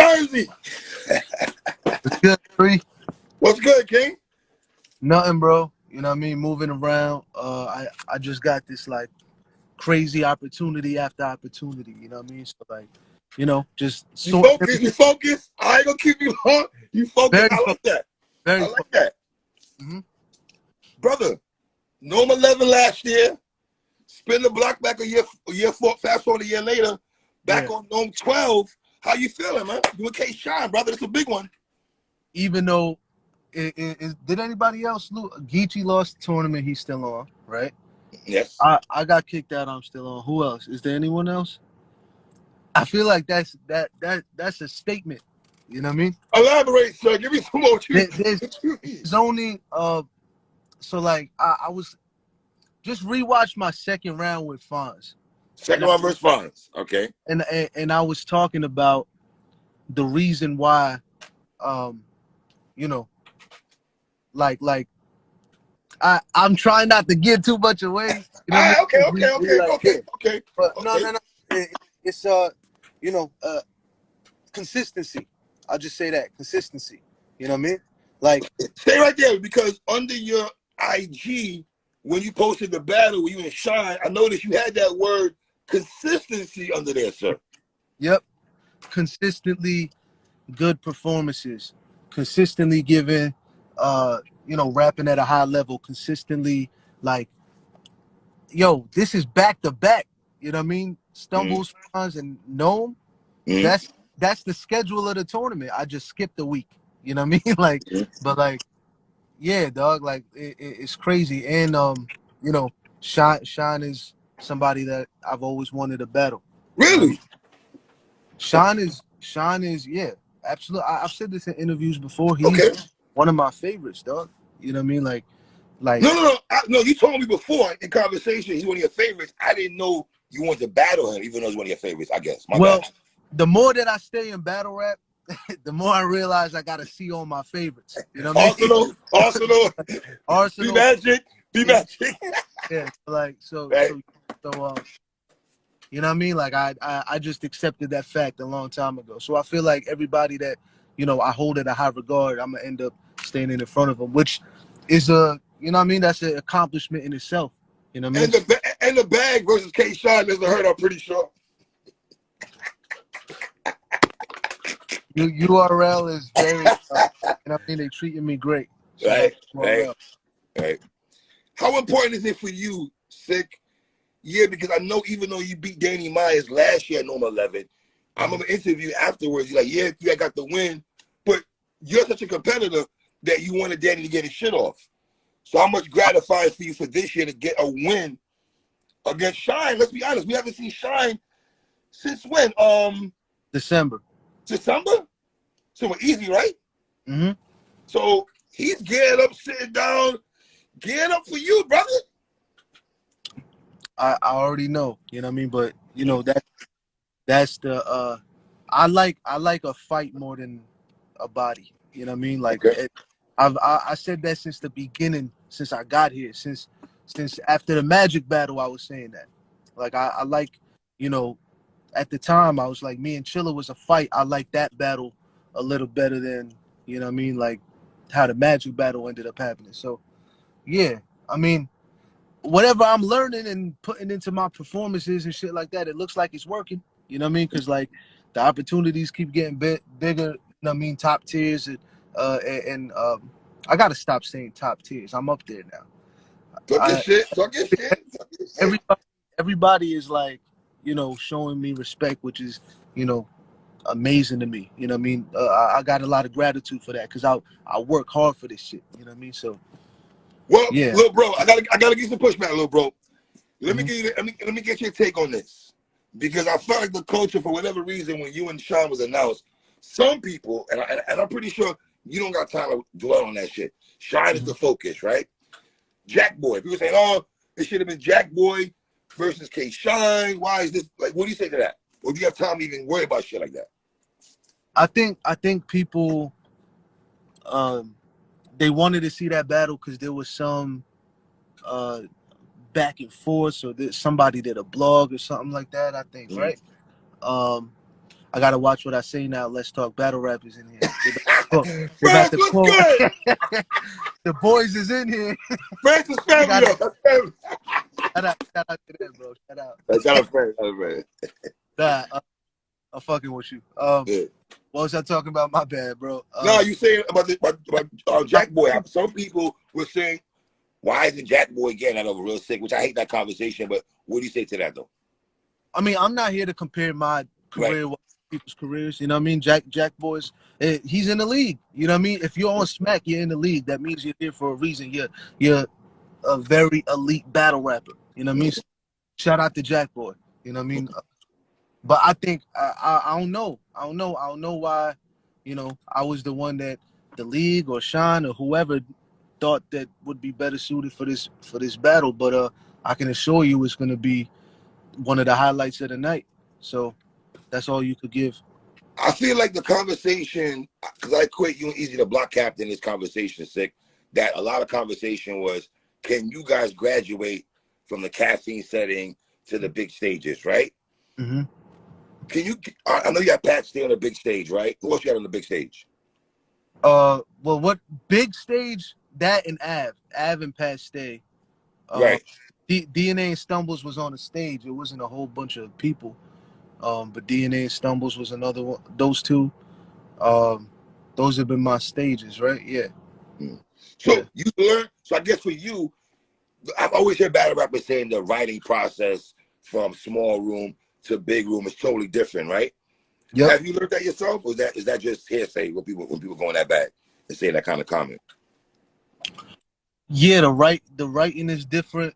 Jersey. What's good, Bree? What's good, King? Nothing, bro. You know what I mean? Moving around. I just got this like crazy opportunity after opportunity. You know what I mean? So like, just You focus. You focus. I ain't gonna keep you long. You focus. I like that. Very I like that. Mm-hmm. Brother, Nome 11 last year. Spin the block back a year four, fast forward a year later. Back on Nome 12. How you feeling, man? You and K Shine, brother. It's a big one. Even though, did anybody else lose? Geechee lost the tournament. He's still on, right? Yes. I got kicked out. I'm still on. Who else? Is there anyone else? I feel like that's a statement. You know what I mean? Elaborate, sir. Give me some more. There's only so like I was just rewatched my second round with Fonz. Second round versus Fonz. Okay. And I was talking about the reason why, like I'm trying not to give too much away. You know what I mean? Okay. But no. It's consistency. I'll just say that consistency. You know what I mean? Like, stay right there, because under your IG, when you posted the battle with you and Shine, I noticed you had that word consistency under there, sir. Yep. Consistently good performances, consistently giving, rapping at a high level, consistently like, yo, this is back to back. You know what I mean? Stumbles, Fonz, and Nome. That's the schedule of the tournament. I just skipped a week. You know what I mean? Like, but like, yeah, dog. Like, it's crazy. And Shine is somebody that I've always wanted to battle. Really? You know I mean? Shine is yeah, absolutely. I've said this in interviews before. He's one of my favorites, dog. You know what I mean? Like no. You told me before in conversation he's one of your favorites. I didn't know you wanted to battle him, even though he's one of your favorites. I guess. My bad. The more that I stay in battle rap, the more I realize I gotta see all my favorites. You know what I mean? Arsenal. Be magic. Yeah, like so. Right. So you know what I mean? Like I just accepted that fact a long time ago. So I feel like everybody that I hold at a high regard, I'm gonna end up standing in front of them, which is that's an accomplishment in itself. You know what I mean? And the bag versus K Shine doesn't hurt. I'm pretty sure. URL is very, I mean, they treating me great. So right. How important is it for you, Sikh? Yeah, because I know even though you beat Danny Myers last year at Nome 11, I remember an interview afterwards. You're like, yeah, I got the win, but you're such a competitor that you wanted Danny to get his shit off. So how much gratifying for you for this year to get a win against Shine? Let's be honest, we haven't seen Shine since when? December. So we're easy, right? Mm-hmm. So he's getting up, sitting down, getting up for you, brother. I already know, you know what I mean? But that's the I like a fight more than a body. You know what I mean? Like I said that since the beginning, since I got here, since after the Magic battle, I was saying that. Like I like, at the time I was like, me and Chilla was a fight. I like that battle a little better than, you know what I mean, like how the Magic battle ended up happening. So yeah, I mean, whatever I'm learning and putting into my performances and shit like that, it looks like it's working. You know what I mean? Because like the opportunities keep getting bigger. You know what I mean? Top tiers and I gotta stop saying top tiers. I'm up there now. Talk your shit. Everybody is like, showing me respect, which is, amazing to me. You know what I mean? I got a lot of gratitude for that because I work hard for this shit. You know what I mean? So. Well, yeah. Little bro, I gotta get some pushback, little bro. Let me get your take on this, because I felt like the culture, for whatever reason, when you and Sean was announced, some people, and I'm pretty sure you don't got time to dwell on that shit. Shine is the focus, right? Jack Boy. People say, oh, it should have been Jack Boy versus K Shine. Why is this? Like, what do you say to that? Or do you have time to even worry about shit like that? I think people. They wanted to see that battle because there was some back and forth, so somebody did a blog or something like that, I think, right? I gotta watch what I say now. Let's talk battle rappers in here. They about France, to what's quote. good? The boys is in here. France is family, yo. That's family. Shout out to them, bro. Shout out. Shout out, France. Shout out, France. Nah, I'm fucking with you. Yeah. What was I talking about? My bad, bro. No, you saying about Jack Boy. Some people were saying, why isn't Jack Boy getting out of a real sick? Which I hate that conversation, but what do you say to that, though? I mean, I'm not here to compare my career with people's careers. You know what I mean? Jack Boy's, he's in the league. You know what I mean? If you're on Smack, you're in the league. That means you're here for a reason. You're a very elite battle rapper. You know what I mean? So, shout out to Jack Boy. You know what I mean? But I think I don't know. I don't know why. You know, I was the one that the league or Sean or whoever thought that would be better suited for this battle. But I can assure you, it's going to be one of the highlights of the night. So that's all you could give. I feel like the conversation, because I quit you and Easy the block captain this conversation, Sick, that a lot of conversation was, can you guys graduate from the caffeine setting to the big stages, right? Mm-hmm. Can you, I know you got Pat Stay on the big stage, right? Who else you got on the big stage? Well, what big stage? That and Av and Pat Stay. Right. DNA and Stumbles was on the stage. It wasn't a whole bunch of people. But DNA and Stumbles was another one. Those two, those have been my stages, right? Yeah. So yeah. you learn. So I guess for you, I've always heard battle rappers saying the writing process from small room to big room is totally different, right? Yep. Have you learned that yourself, or is that just hearsay when people going that bad and saying that kind of comment? Yeah, the writing is different.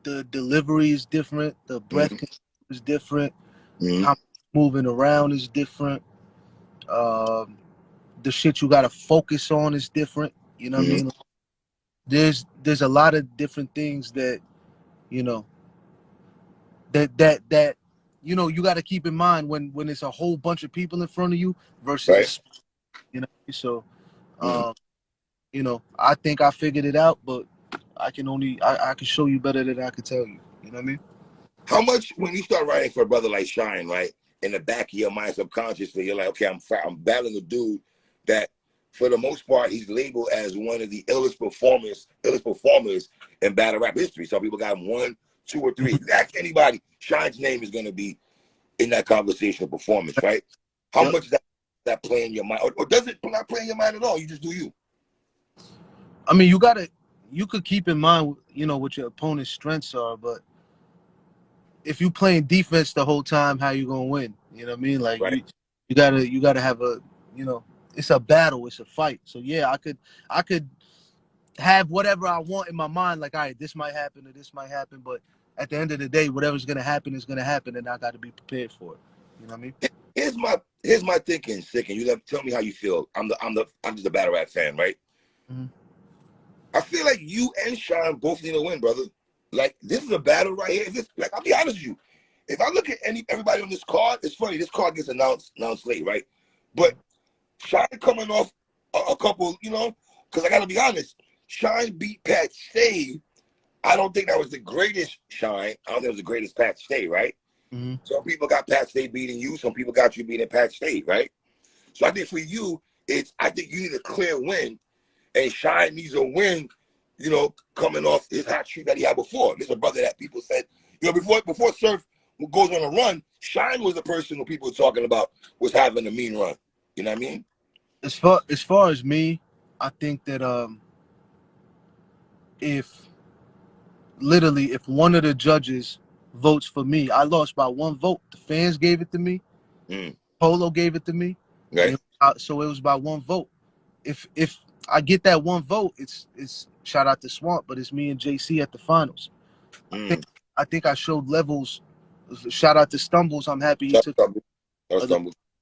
The delivery is different. The breath is different. How moving around is different. The shit you gotta focus on is different. You know what I mean? There's a lot of different things that, you know, that you know, you gotta keep in mind when it's a whole bunch of people in front of you versus you know. So you know, I think I figured it out, but I can show you better than I can tell you. You know what I mean? How much when you start writing for a brother like Shine, right? In the back of your mind, subconsciously, you're like, okay, I'm battling a dude that, for the most part, he's labeled as one of the illest performers in battle rap history. Some people got 1, 2, or 3. If you ask anybody, Shine's name is going to be in that conversation of performance, right? How much does that play in your mind, or does it not play in your mind at all? You just do you. I mean, you could keep in mind, you know, what your opponent's strengths are, but if you playing defense the whole time, how you gonna win? You know what I mean? Like you gotta have a, you know, it's a battle, it's a fight. So yeah, I could have whatever I want in my mind, like, all right, this might happen or this might happen, but at the end of the day, whatever's gonna happen is gonna happen, and I got to be prepared for it. You know what I mean? Here's my thinking, Sick, and you tell me how you feel. I'm just a battle rap fan, right? I feel like you and Sean both need to win, brother. Like, this is a battle right here. Like, I'll be honest with you. If I look at everybody on this card, it's funny. This card gets announced late, right? But Sean coming off a couple, you know, because I got to be honest, Sean beat Pat Stay. I don't think that was the greatest Shine. I don't think it was the greatest Pat Stay, right? Some people got Pat Stay beating you. Some people got you beating Pat Stay, right? So I think for you, I think you need a clear win. And Shine needs a win, you know, coming off his hot streak that he had before. This is a brother that people said, you know, before Surf goes on a run, Shine was the person who people were talking about was having a mean run. You know what I mean? As far as me, I think that if one of the judges votes for me, I lost by 1 vote. The fans gave it to me. Polo gave it to me. Right. So it was by 1 vote. If I get that 1 vote, it's shout out to Swamp, but it's me and JC at the finals. I think I showed levels. Shout out to Stumbles. I'm happy he took the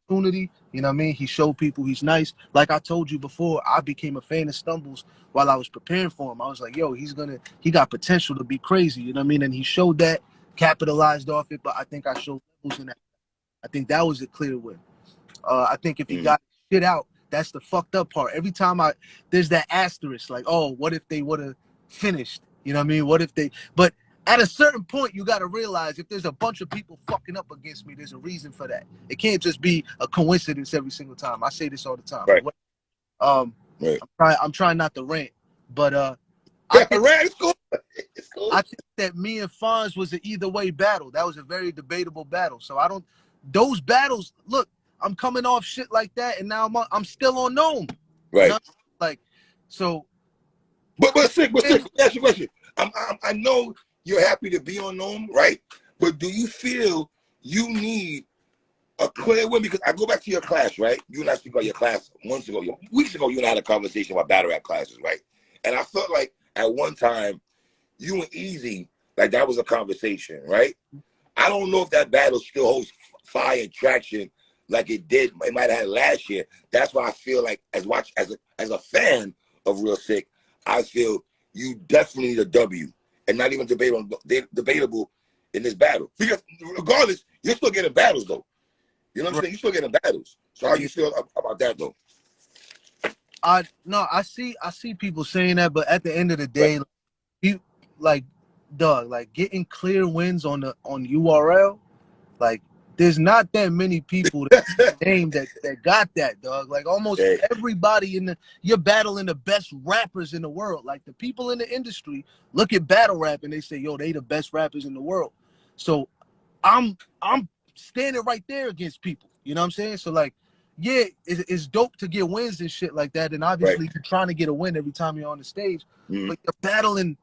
opportunity. You know what I mean? He showed people he's nice. Like I told you before, I became a fan of Stumbles while I was preparing for him. I was like, yo, he got potential to be crazy. You know what I mean? And he showed that, capitalized off it. But I think I showed levels in that. I think that was a clear win. I think if he got shit out, that's the fucked up part. Every time there's that asterisk, like, oh, what if they would have finished? You know what I mean? What if they? But at a certain point, you got to realize if there's a bunch of people fucking up against me, there's a reason for that. It can't just be a coincidence every single time. I say this all the time. Right. Right. I'm trying not to rant, but it's cool. It's cool. I think that me and Fonz was an either way battle. That was a very debatable battle. So those battles. Look, I'm coming off shit like that, and now I'm still on Nome. Right. You know? Like, so. But Sikh, let me ask you a question. I know you're happy to be on Nome, right? But do you feel you need a clear win? Because I go back to your class, right? You and I speak about your class weeks ago. You and I had a conversation about battle rap classes, right? And I felt like at one time, you and Easy, like that was a conversation, right? I don't know if that battle still holds fire and traction like it did. It might have had last year. That's why I feel like as a fan of Real Sikh, I feel you definitely need a W and not even debatable in this battle. Because regardless, you're still getting battles though. You know what I'm saying? You're still getting battles. So how you feel about that though? I see people saying that, but at the end of the day, like getting clear wins on URL, like there's not that many people that name that got that, dog. Like almost everybody you're battling the best rappers in the world. Like the people in the industry look at battle rap and they say, yo, they the best rappers in the world. So I'm standing right there against people. You know what I'm saying? So like, yeah, it's dope to get wins and shit like that. And obviously you're trying to get a win every time you're on the stage, but you're battling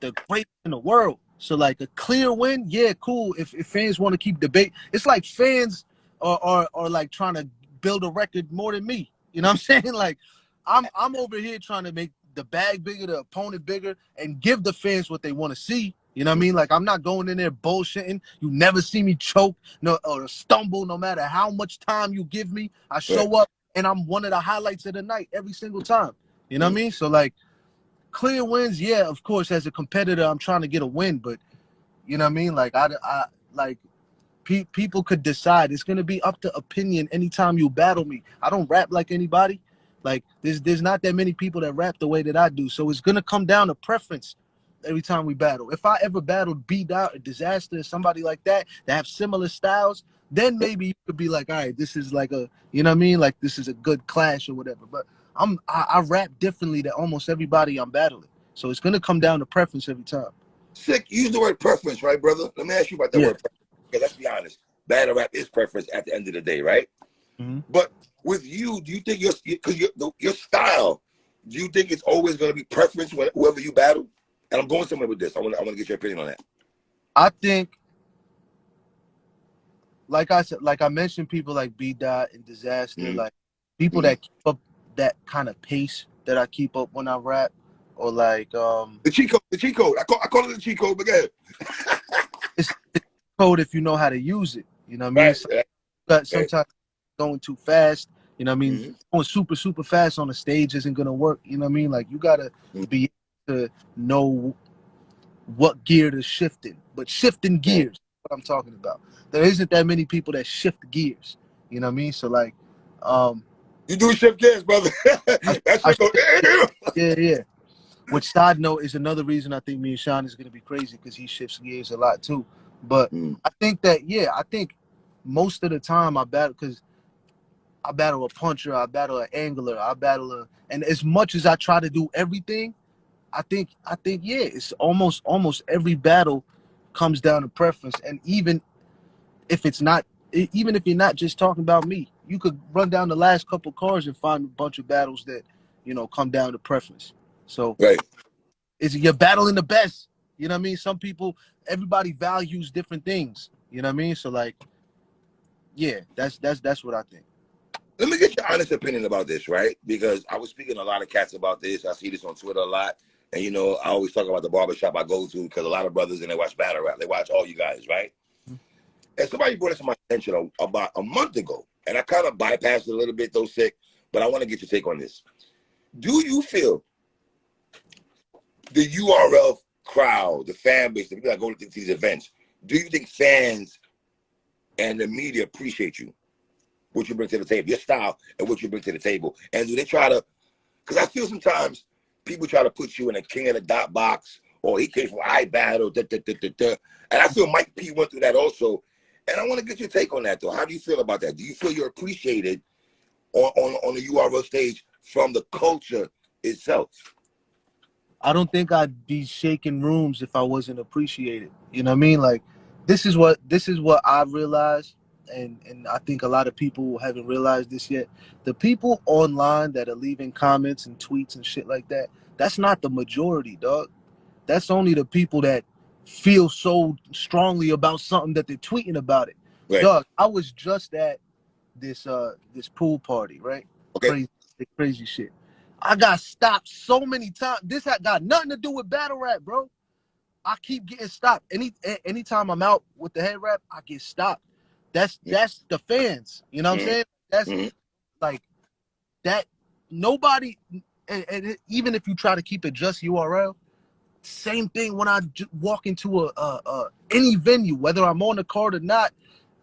the greatest in the world. So like a clear win, yeah, cool. If fans want to keep debate, it's like fans are like trying to build a record more than me. You know what I'm saying? Like I'm over here trying to make the bag bigger, the opponent bigger, and give the fans what they want to see. You know what I mean? Like I'm not going in there bullshitting. You never see me choke or stumble, no matter how much time you give me. I show up and I'm one of the highlights of the night every single time. You know what I mean? So like clear wins, yeah, of course, as a competitor, I'm trying to get a win, but you know what I mean? Like I like people could decide. It's gonna be up to opinion anytime you battle me. I don't rap like anybody. Like there's not that many people that rap the way that I do. So it's gonna come down to preference every time we battle. If I ever battled Beat Out, a Disaster, somebody like that have similar styles, then maybe you could be like, all right, this is like a, you know what I mean? Like this is a good clash or whatever. But I rap differently than almost everybody I'm battling. So it's gonna come down to preference every time. Sikh, use the word preference, right, brother? Let me ask you about that word preference. Because let's be honest, battle rap is preference at the end of the day, right? But with you, do you think your style, do you think it's always going to be preference whoever you battle? And I'm going somewhere with this. I want to get your opinion on that. I think, like I said, like I mentioned, people like B Dot and Disaster, like people that keep up that kind of pace that I keep up when I rap, or like the cheat code. I call it the cheat code, but go ahead. It's the code if you know how to use it. You know what I mean? But sometimes going too fast. You know what I mean? Going super fast on the stage isn't gonna work. You know what I mean? Like you gotta be able to know what gear to shift in. But shifting gears is what I'm talking about. There isn't that many people that shift gears. You know what I mean? So like you do shift gears, brother. Yeah. Which, side note, is another reason I think me and Sean is gonna be crazy, because he shifts gears a lot too. But I think that I think most of the time I battle, because I battle a puncher, I battle an angler, and as much as I try to do everything, I think it's almost every battle comes down to preference. And even if you're not just talking about me, you could run down the last couple cards and find a bunch of battles that, you know, come down to preference. So you're battling the best. You know what I mean? Some people, everybody values different things. You know what I mean? So like, yeah, that's what I think. Let me get your honest opinion about this, right? Because I was speaking to a lot of cats about this. I see this on Twitter a lot. And, you know, I always talk about the barbershop I go to, because a lot of brothers, and they watch battle rap. They watch all you guys, right? And somebody brought it to my attention about a month ago. And I kind of bypassed it a little bit, though, Sikh. But I want to get your take on this. Do you feel the URL crowd, the fan base, the people that go to these events, do you think fans and the media appreciate you? What you bring to the table, your style, and what you bring to the table? And do they try to, because I feel sometimes people try to put you in a king of the dot box, or he came from I battle, and I feel Mike P went through that also. And I want to get your take on that though. How do you feel about that? Do you feel you're appreciated on the URL stage from the culture itself? I don't think I'd be shaking rooms if I wasn't appreciated. You know what I mean? Like, this is what I realized, and I think a lot of people haven't realized this yet. The people online that are leaving comments and tweets and shit like that, that's not the majority, dog. That's only the people that feel so strongly about something that they're tweeting about it. Right. Dog, I was just at this pool party, right? Okay. Crazy shit. I got stopped so many times. This had got nothing to do with battle rap, bro. I keep getting stopped. Anytime I'm out with the head rap, I get stopped. That's the fans. You know what I'm saying? That's like that. Nobody, and even if you try to keep it just URL, same thing when I walk into any venue, whether I'm on the card or not,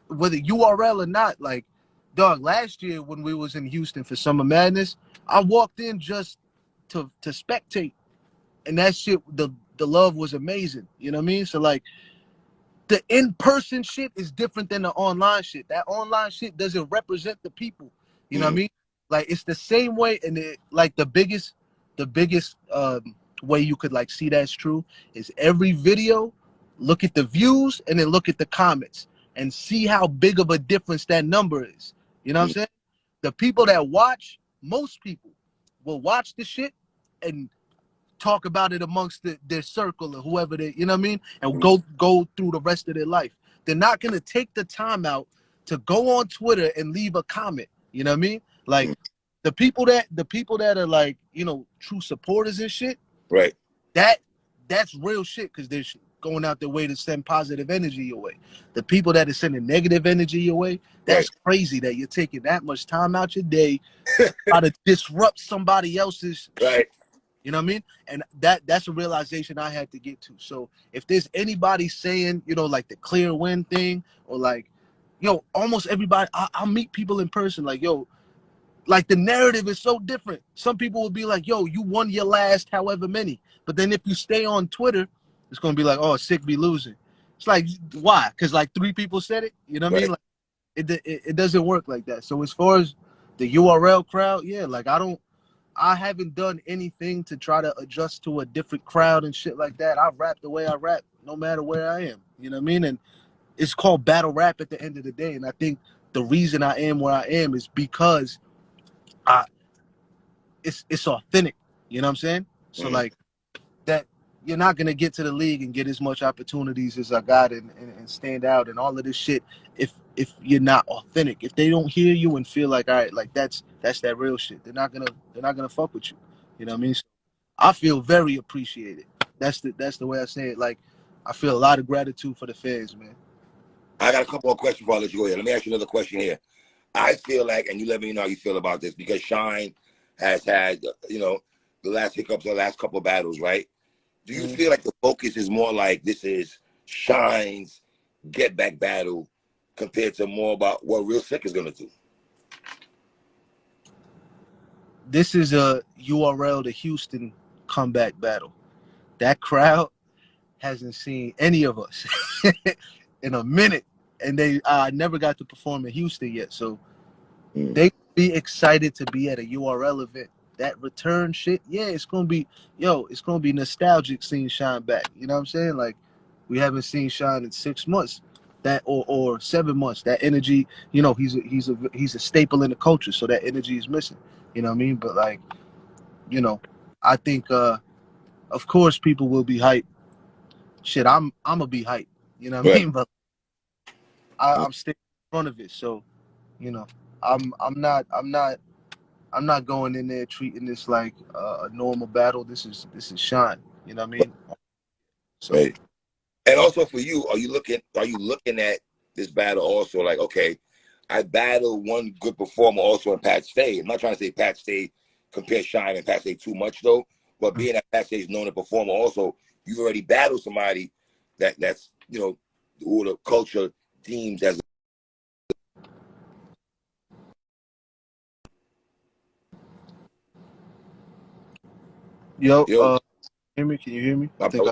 whether URL or not. Like, dog, last year when we was in Houston for Summer Madness, I walked in just to spectate, and that shit, the love was amazing. You know what I mean? So like, the in-person shit is different than the online shit. That online shit doesn't represent the people. You know what I mean? Like, it's the same way, and like the biggest way you could like see that's true is every video, look at the views and then look at the comments and see how big of a difference that number is. You know what I'm saying? The people that watch, most people will watch the shit and talk about it amongst their circle or whoever they, you know what I mean? And go through the rest of their life. They're not gonna take the time out to go on Twitter and leave a comment. You know what I mean? Like, the people that are like, you know, true supporters and shit. Right. That's real shit, because they're going out their way to send positive energy your way. The people that are sending negative energy your way, that's crazy that you're taking that much time out your day try to disrupt somebody else's shit. You know what I mean? And that's a realization I had to get to. So if there's anybody saying, you know, like the clear win thing, or like, yo, almost everybody, I'll meet people in person, like, yo, like the narrative is so different. Some people will be like, yo, you won your last however many. But then if you stay on Twitter, it's going to be like, oh, Sikh be losing. It's like, why? Because like 3 people said it. You know what I mean? Like, it doesn't work like that. So as far as the URL crowd, yeah, like I haven't done anything to try to adjust to a different crowd and shit like that. I rap the way I rap, no matter where I am. You know what I mean? And it's called battle rap at the end of the day. And I think the reason I am where I am is because it's authentic. You know what I'm saying? So like that, you're not gonna get to the league and get as much opportunities as I got and stand out and all of this shit if you're not authentic. If they don't hear you and feel like, all right, like that's that real shit, they're not gonna fuck with you. You know what I mean? So I feel very appreciated. That's the way I say it. Like, I feel a lot of gratitude for the fans, man. I got a couple more questions before I let you go here. Let me ask you another question here. I feel like, and you let me know how you feel about this, because Shine has had, you know, the last hiccups, the last couple of battles, right? Do you feel like the focus is more like this is Shine's get back battle compared to more about what Real Sikh is gonna do? This is a URL to Houston comeback battle. That crowd hasn't seen any of us in a minute, and they never got to perform in Houston yet, so they be excited to be at a URL event. That return shit, yeah, it's gonna be nostalgic seeing Shine back. You know what I'm saying? Like, we haven't seen Shine in 6 months, that or 7 months. That energy, you know, he's a staple in the culture, so that energy is missing. You know what I mean? But like, you know, I think of course people will be hyped. Shit, I'm gonna be hyped. You know what I mean? But I'm staying in front of it, so you know, I'm not going in there treating this like a normal battle. This is Shine. You know what I mean? So, and also for you, are you looking at this battle also like, okay, I battled one good performer also in Pat Stay. I'm not trying to say Pat Stay compare Shine and Pat Stay too much though, but being that Pat Stay is known to performer also, you've already battled somebody that's, you know, who the culture deems as yo, hear me? Can you hear me? I think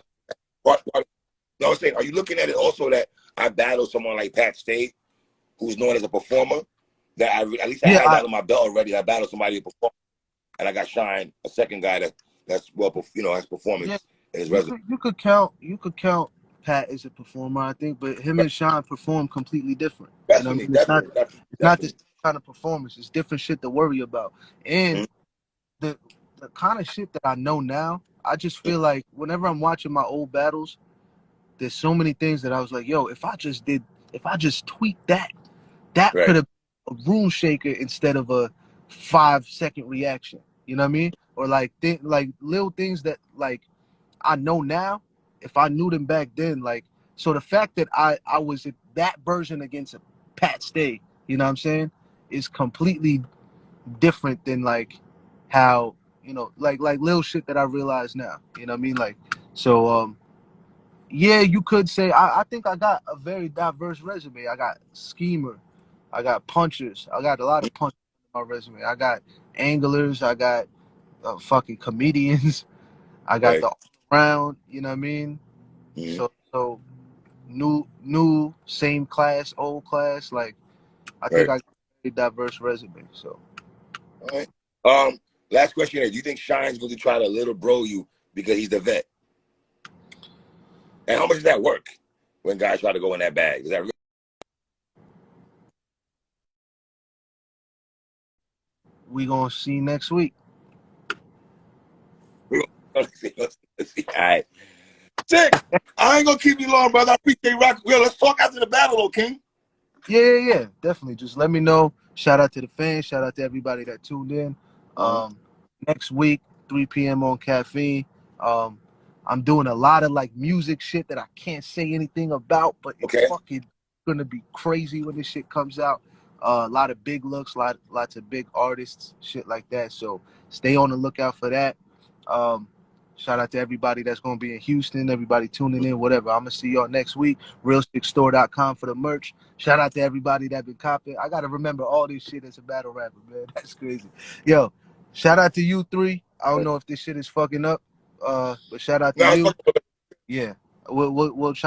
No, I was saying, are you looking at it also that I battled someone like Pat Stay, who's known as a performer? That I had that on my belt already. I battled somebody to perform, and I got Shine, a second guy that's well, has performance in his resume. You could count Pat as a performer, I think, but him and Shine perform completely different. Definitely, It's not the same kind of performance. It's different shit to worry about. And the kind of shit that I know now, I just feel like whenever I'm watching my old battles, there's so many things that I was like, yo, if I just tweaked that could have been a room shaker instead of a 5-second reaction. You know what I mean? Or like little things that like I know now, if I knew them back then, like, so the fact that I was at that version against a Pat Stay, you know what I'm saying, is completely different than like how, you know, like little shit that I realize now, you know what I mean? Like, so, yeah, you could say, I think I got a very diverse resume. I got schemer, I got punchers, I got a lot of punchers in my resume. I got anglers, I got fucking comedians, I got the all-around, you know what I mean? So new, same class, old class. Like, I think I got a diverse resume. So, all right. Last question here. Do you think Shine's going to try to little bro you because he's the vet? And how much does that work when guys try to go in that bag? Is that real? We gonna see next week. Let's see. All right. Sikh, I ain't gonna keep you long, brother. I appreciate rock. Well, let's talk after the battle, okay? Yeah. Definitely. Just let me know. Shout out to the fans. Shout out to everybody that tuned in. Next week, 3 p.m. on Caffeine. I'm doing a lot of like music shit that I can't say anything about, but it's fucking gonna be crazy when this shit comes out. A lot of big looks, lots of big artists, shit like that. So stay on the lookout for that. Shout out to everybody that's going to be in Houston, everybody tuning in, whatever. I'm going to see y'all next week. RealSickStore.com for the merch. Shout out to everybody that been copping. I got to remember all this shit as a battle rapper, man. That's crazy. Yo, shout out to you three. I don't know if this shit is fucking up, but shout out to you. Yeah, we'll try.